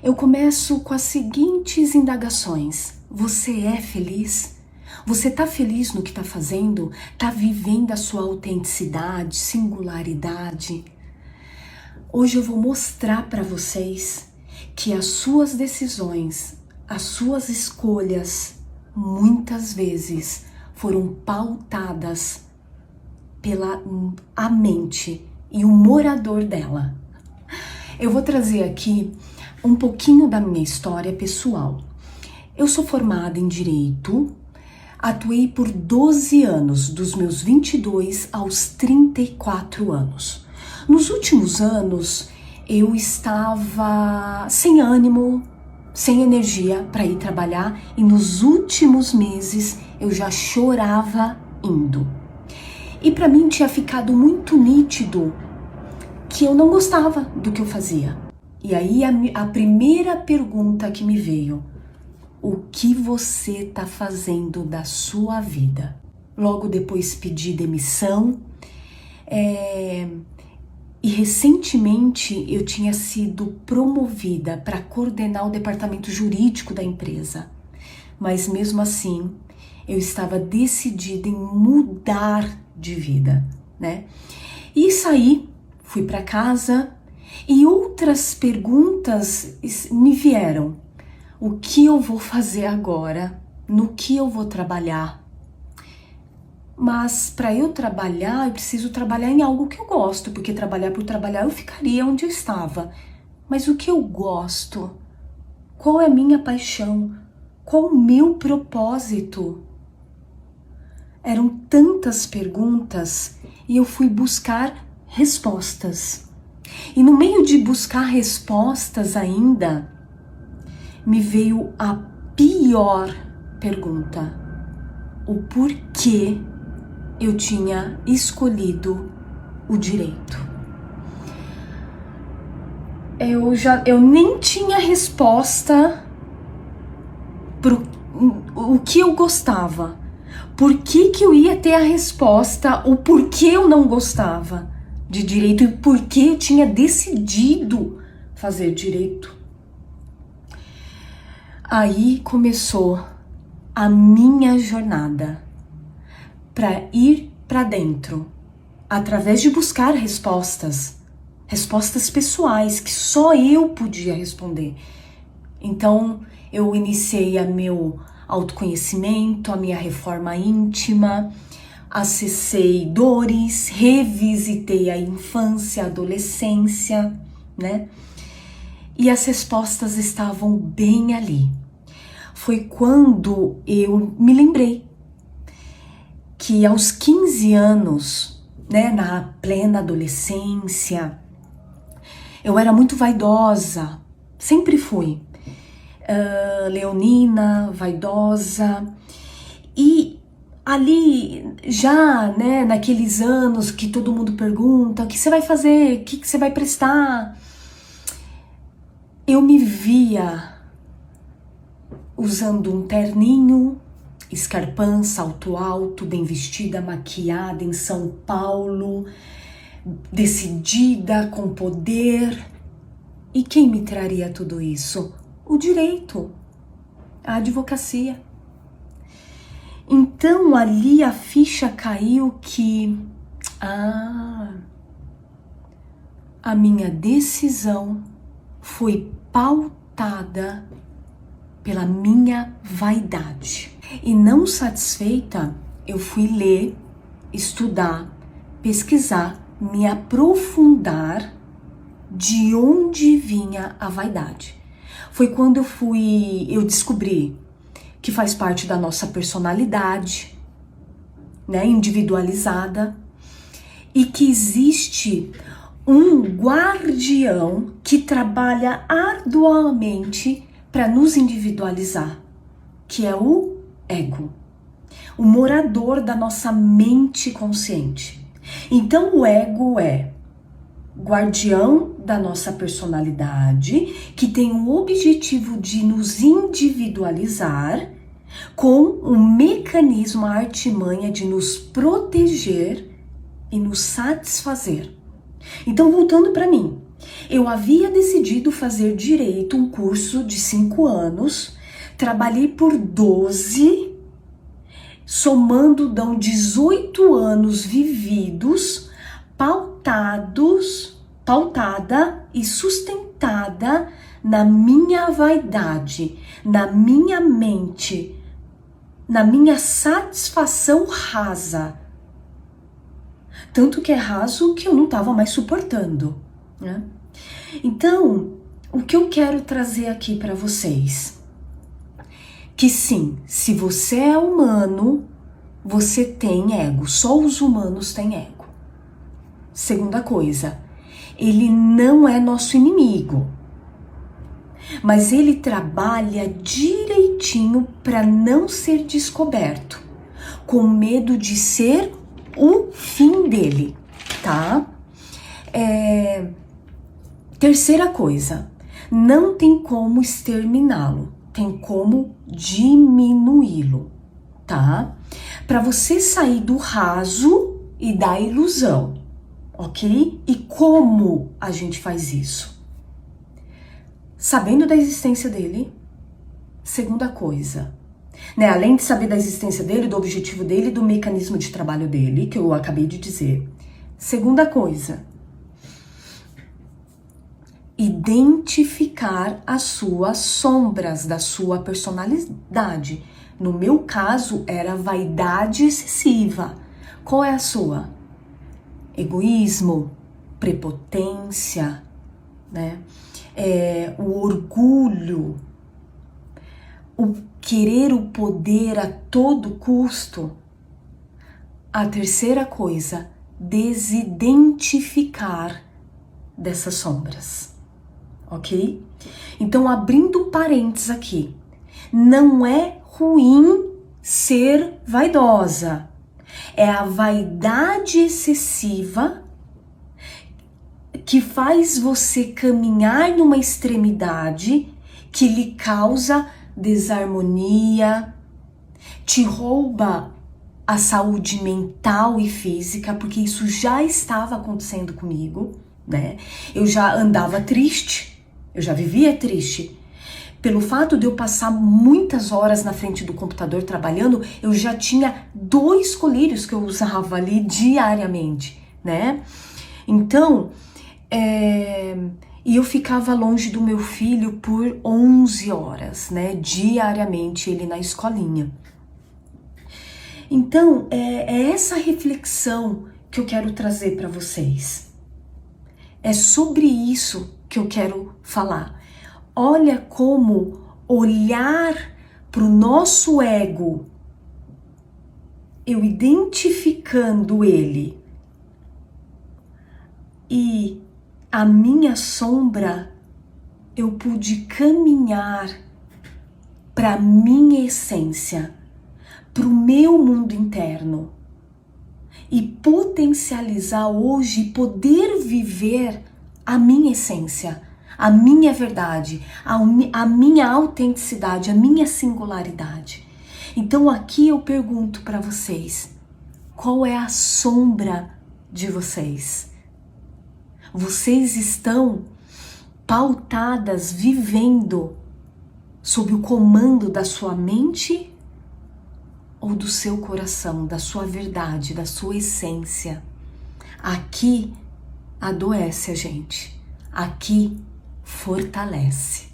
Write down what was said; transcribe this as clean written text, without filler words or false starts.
Eu começo com as seguintes indagações. Você é feliz? Você está feliz no que está fazendo? Está vivendo a sua autenticidade, singularidade? Hoje eu vou mostrar para vocês que as suas decisões, as suas escolhas, muitas vezes foram pautadas pela a mente e o morador dela. Eu vou trazer aqui um pouquinho da minha história pessoal. Eu sou formada em Direito, atuei por 12 anos, dos meus 22 aos 34 anos. Nos últimos anos, eu estava sem ânimo, sem energia para ir trabalhar e nos últimos meses eu já chorava indo. E para mim tinha ficado muito nítido que eu não gostava do que eu fazia. E aí a primeira pergunta que me veio: o que você está fazendo da sua vida? Logo depois pedi demissão e recentemente eu tinha sido promovida para coordenar o departamento jurídico da empresa. Mas mesmo assim, eu estava decidida em mudar de vida, né? E saí, fui para casa e outras perguntas me vieram. O que eu vou fazer agora? No que eu vou trabalhar? Mas para eu trabalhar, eu preciso trabalhar em algo que eu gosto, porque trabalhar por trabalhar eu ficaria onde eu estava. Mas o que eu gosto? Qual é a minha paixão? Qual o meu propósito? Eram tantas perguntas e eu fui buscar respostas. E no meio de buscar respostas ainda, me veio a pior pergunta: o porquê eu tinha escolhido o direito. Eu nem tinha resposta para o que eu gostava. Por que eu ia ter a resposta, o porquê eu não gostava de direito e por que eu tinha decidido fazer direito. Aí começou a minha jornada para ir para dentro, através de buscar respostas pessoais que só eu podia responder. Então eu iniciei meu autoconhecimento, a minha reforma íntima, acessei dores, revisitei a infância, a adolescência, né? E as respostas estavam bem ali. Foi quando eu me lembrei que aos 15 anos, né, na plena adolescência, eu era muito vaidosa, sempre fui. Leonina, vaidosa, e ali já, né, naqueles anos que todo mundo pergunta: o que você vai fazer, o que você vai prestar? Eu me via usando um terninho, escarpão, salto alto, bem vestida, maquiada em São Paulo, decidida, com poder. E quem me traria tudo isso? O direito, a advocacia. Então ali a ficha caiu que a minha decisão foi pautada pela minha vaidade. E não satisfeita, eu fui ler, estudar, pesquisar, me aprofundar de onde vinha a vaidade. Foi quando eu descobri que faz parte da nossa personalidade, né, individualizada, e que existe um guardião que trabalha arduamente para nos individualizar, que é o ego, o morador da nossa mente consciente. Então o ego é guardião da nossa personalidade, que tem o objetivo de nos individualizar com um mecanismo, a artimanha de nos proteger e nos satisfazer. Então, voltando para mim, Eu havia decidido fazer direito, um curso de 5 anos, trabalhei por 12, somando dão 18 anos vividos, pautada e sustentada na minha vaidade, na minha mente, na minha satisfação rasa. Tanto que é raso que eu não estava mais suportando, né? Então, o que eu quero trazer aqui para vocês? Que sim, se você é humano, você tem ego. Só os humanos têm ego. Segunda coisa, ele não é nosso inimigo, mas ele trabalha direitinho para não ser descoberto, com medo de ser o fim dele, tá? Terceira coisa, não tem como exterminá-lo, tem como diminuí-lo, tá? Para você sair do raso e da ilusão, ok? E como a gente faz isso? Sabendo da existência dele. Segunda coisa, né? Além de saber da existência dele, do objetivo dele, do mecanismo de trabalho dele, que eu acabei de dizer. Segunda coisa, identificar as suas sombras da sua personalidade. No meu caso, era vaidade excessiva. Qual é a sua? Egoísmo, prepotência, né? O orgulho, o querer o poder a todo custo. A terceira coisa, desidentificar dessas sombras, ok? Então, abrindo parênteses aqui, não é ruim ser vaidosa, é a vaidade excessiva que faz você caminhar numa extremidade que lhe causa desarmonia, te rouba a saúde mental e física, porque isso já estava acontecendo comigo, né? Eu já andava triste, eu já vivia triste. Pelo fato de eu passar muitas horas na frente do computador trabalhando, eu já tinha 2 colírios que eu usava ali diariamente, né? Então, e eu ficava longe do meu filho por 11 horas, né? Diariamente, ele na escolinha. Então, é essa reflexão que eu quero trazer para vocês. É sobre isso que eu quero falar. Olha como olhar para o nosso ego, eu identificando ele, e a minha sombra, eu pude caminhar para a minha essência, para o meu mundo interno e potencializar hoje, poder viver a minha essência, a minha verdade, a minha autenticidade, a minha singularidade. Então aqui eu pergunto para vocês, qual é a sombra de vocês? Vocês estão pautadas, vivendo sob o comando da sua mente ou do seu coração, da sua verdade, da sua essência? Aqui adoece a gente, aqui fortalece.